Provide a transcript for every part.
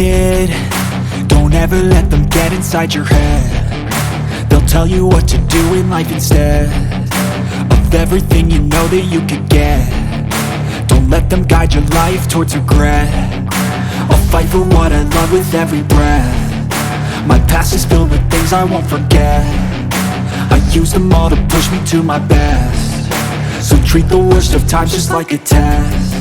kid, don't ever let them get inside your head. They'll tell you what to do in life instead of everything you know that you could get. Don't let them guide your life towards regret. I'll fight for what I love with every breath. My past is filled with things I won't forget. I use them all to push me to my best. So treat the worst of times just like a test.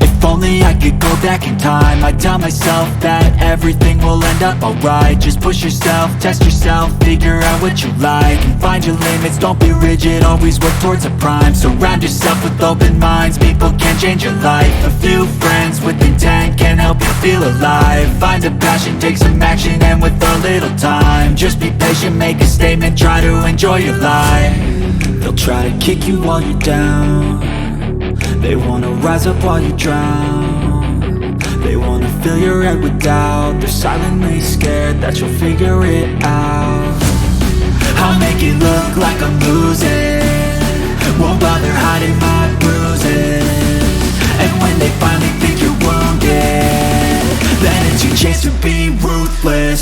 If only I could go back in time, I'd tell myself that everything will end up alright. Just push yourself, test yourself, figure out what you like, and find your limits, don't be rigid, always work towards a prime. Surround yourself with open minds, people can change your life. A few friends with intent can help you feel alive. Find a passion, take some action, and with a little time, just be patient, make a statement, try to enjoy your life. They'll try to kick you while you're down. They wanna rise up while you drown. They wanna fill your head with doubt. They're silently scared that you'll figure it out. I'll make it look like I'm losing, won't bother hiding my bruises. And when they finally think you're wounded, then it's your chance to be ruthless.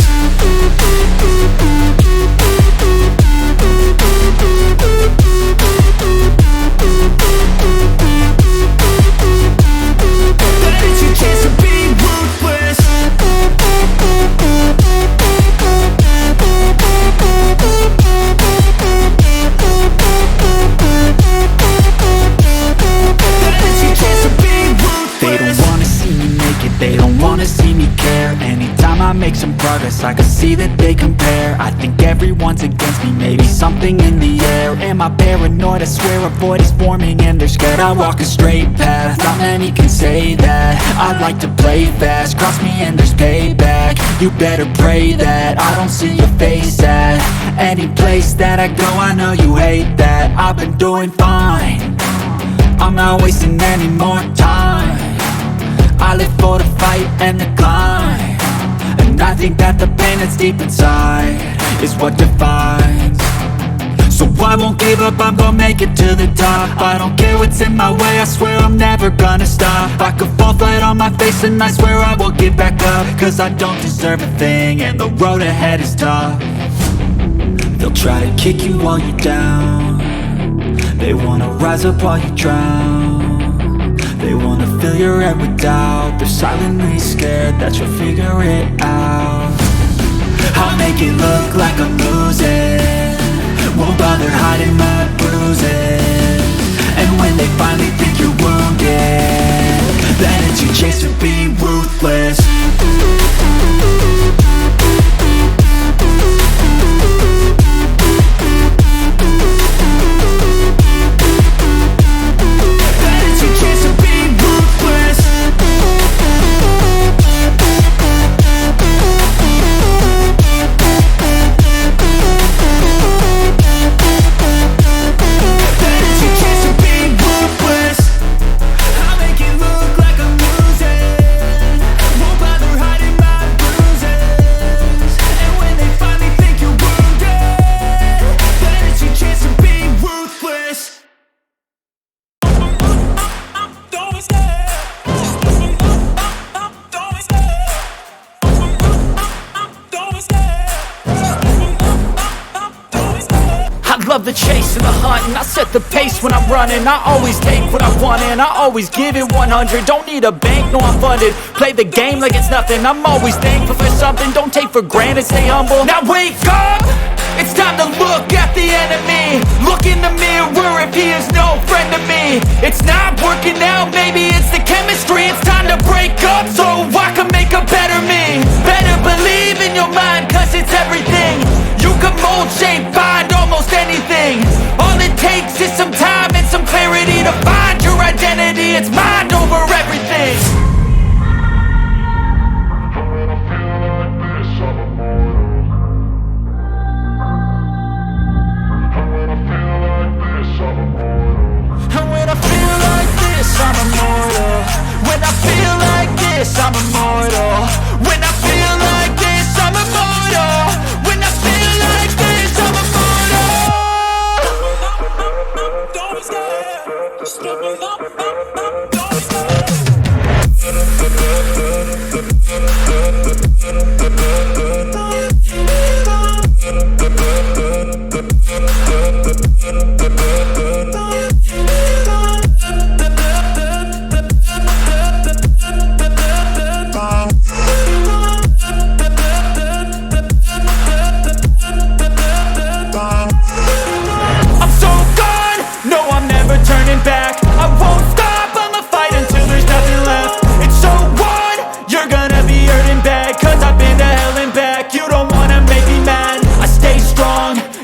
They don't wanna see me care. Anytime I make some progress, I can see that they compare. I think everyone's against me, maybe something in the air. Am I paranoid? I swear a void is forming and they're scared I walk a straight path. Not many can say that. I like to play fast, cross me and there's payback. You better pray that I don't see your face at any place that I go. I know you hate that. I've been doing fine, I'm not wasting any more time. I live for the fight and the climb, and I think that the pain that's deep inside is what defines. So I won't give up, I'm gonna make it to the top. I don't care what's in my way, I swear I'm never gonna stop. I could fall flat on my face and I swear I will get back up, cause I don't deserve a thing and the road ahead is tough. They'll try to kick you while you're down. They wanna rise up while you drown. They wanna fill your head with doubt. They're silently scared that you'll figure it out. I'll make it look like I'm losing, won't bother hiding my bruises. And when they finally think you're wounded, then it's your chance to be ruthless. Love the chase and the hunt, and I set the pace when I'm running. I always take what I want and I always give it 100. Don't need a bank, no I'm funded. Play the game like it's nothing. I'm always thankful for something. Don't take for granted, stay humble. Now wake up! It's time to look at the enemy. Look in the mirror if he is no friend to me. It's not working out, maybe it's the chemistry. It's time to break up so I can make a better me. Better believe in your mind, cause it's everything. You can mold, shape, find almost anything. All it takes is some time and some clarity to find your identity. It's mind over everything. And when I feel like this, I'm immortal. When I feel like this, I'm immortal. When I feel like this, I'm immortal. When I feel like this, I'm immortal. Don't be scared. Just give me up. Don't be scared.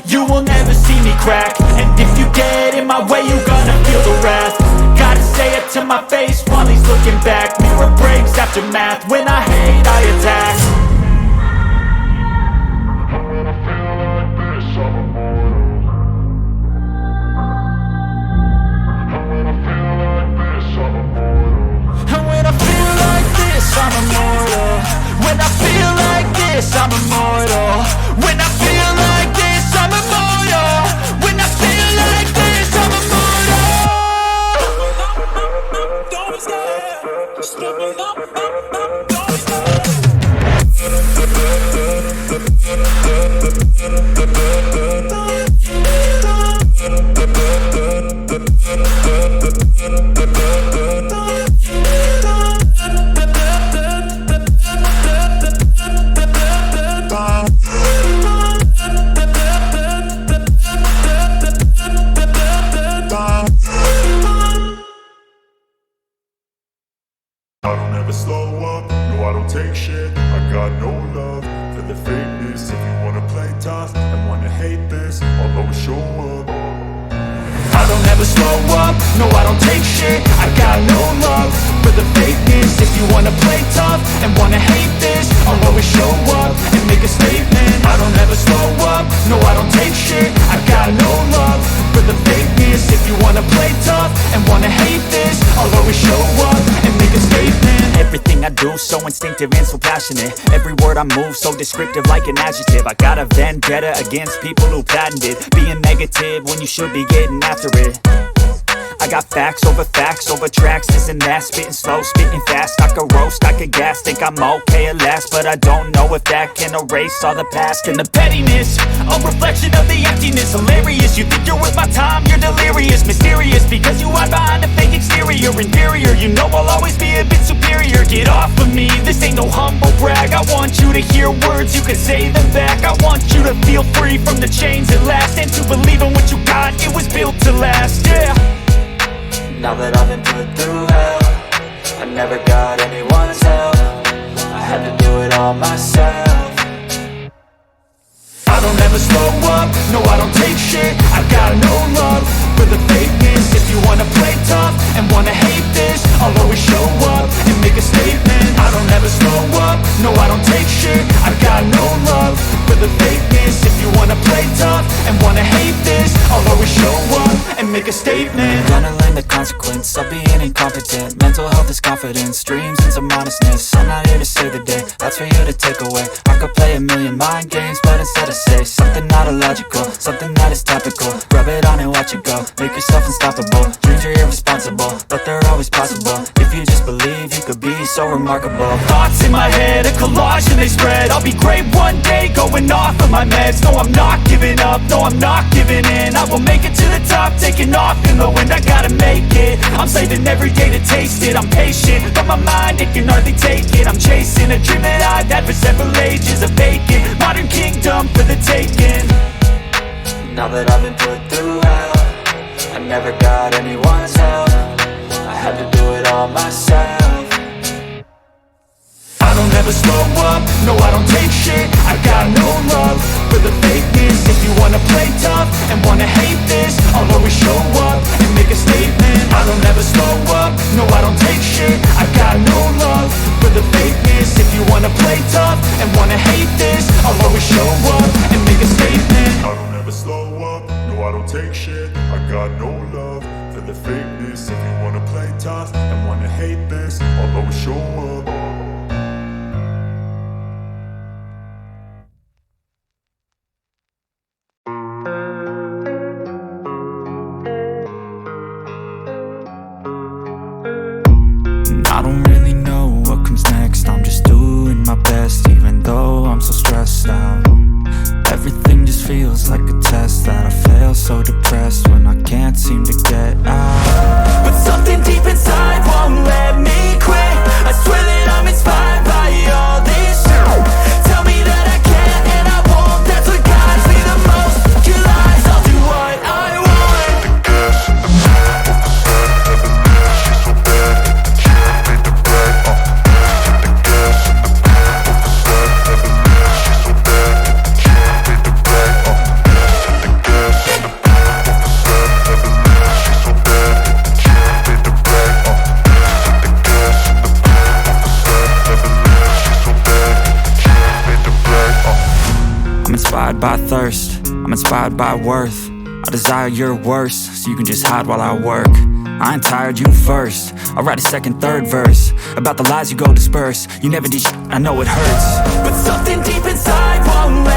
You will never see me crack. And if you get in my way, you gonna feel the wrath. Gotta say it to my face while he's looking back. Mirror breaks after math. When I hate, I attack. And when I feel like this, I'm immortal. When I feel like this, I'm immortal. When I feel like this, I'm immortal. When I feel like this, I'm immortal. Don't stop, stepping up, don't stop. I don't ever slow up, no I don't take shit. I got no love for the fakeness. If you wanna play tough and wanna hate this, I'll always show up. I don't ever slow up, no I don't take shit. I got no love for the fakeness. If you wanna play tough and wanna hate this, I'll always show up and make a statement. I don't ever slow up, no I don't take shit. I got no love for the fakeness. If you wanna play tough and wanna hate this, I'll always show up and make a statement. Everything I do so instinctive and so passionate. Every word I move so descriptive like an adjective. I got a vendetta against people who patented being negative when you should be getting after it. I got facts over tracks, this and that. Spitting slow, spitting fast, I could roast, I could gas. Think I'm okay at last, but I don't know if that can erase all the past. And the pettiness, a reflection of the emptiness. Hilarious, you think you're worth my time, you're delirious. Mysterious, because you hide behind a fake exterior. Inferior, you know I'll always be a bit superior. Get off of me, this ain't no humble brag. I want you to hear words, you can say them back. I want you to feel free from the chains at last, and to believe in what you got, it was built to last, yeah. Now that I've been put through hell, I never got anyone's help. I had to do it all myself. I don't ever slow up, no I don't take shit. I got no love for the fakeness. If you wanna play tough and wanna hate this, I'll always show up and make a statement. I don't ever slow up, no I don't take shit. I got no love for the fakeness. If you wanna play tough and wanna hate this, I'll always show up and make a statement. Gonna learn the consequence of being incompetent. Mental health is confidence, dreams and some honestness. I'm not here to save the day, that's for you to take away. I could play a million mind games, but instead I say something not illogical, something that is topical. Rub it on and watch it go, make yourself unstoppable. Dreams are irresponsible, but they're always possible. If you just believe, you could be so remarkable. Thoughts in my head, a collage and they spread. I'll be great one day, going off of my meds. No, I'm not giving up, no, I'm not giving in. I will make it to the top, taking off in the wind. I gotta make it, I'm saving every day to taste it. I'm patient, but my mind, it can hardly take it. I'm chasing a dream that I've had for several ages. A vacant, modern kingdom for the taking. Now that I've been put through hell, I never got anyone's help. I had to do it all myself. I don't ever slow up, no I don't take shit. I got no love for the fakeness. If you wanna play tough and wanna hate this, I'll always show up and make a statement. I don't ever slow up, no I don't take shit. I got no love for the fakeness. If you wanna play tough and wanna hate this, I'll always show up and make a statement. I don't ever slow up, no I don't take shit. I got no love for the fakeness. If you wanna play tough and wanna hate this, I'll always show up. I don't really know what comes next. I'm just doing my best, even though I'm so stressed out. Everything just feels like a test that I fail, so depressed when I can't seem to get out. But something deep inside won't let me quit. I swear that I'm inspired by all this shit. Tell me that I can and I won't. That's what guides me the most. Your lies, I'll do what I want. first. I'm inspired by worth, I desire your worst, so you can just hide while I work. I ain't tired, you first. I'll write a second, third verse about the lies you go disperse. You never did shit, I know it hurts, but something deep inside won't let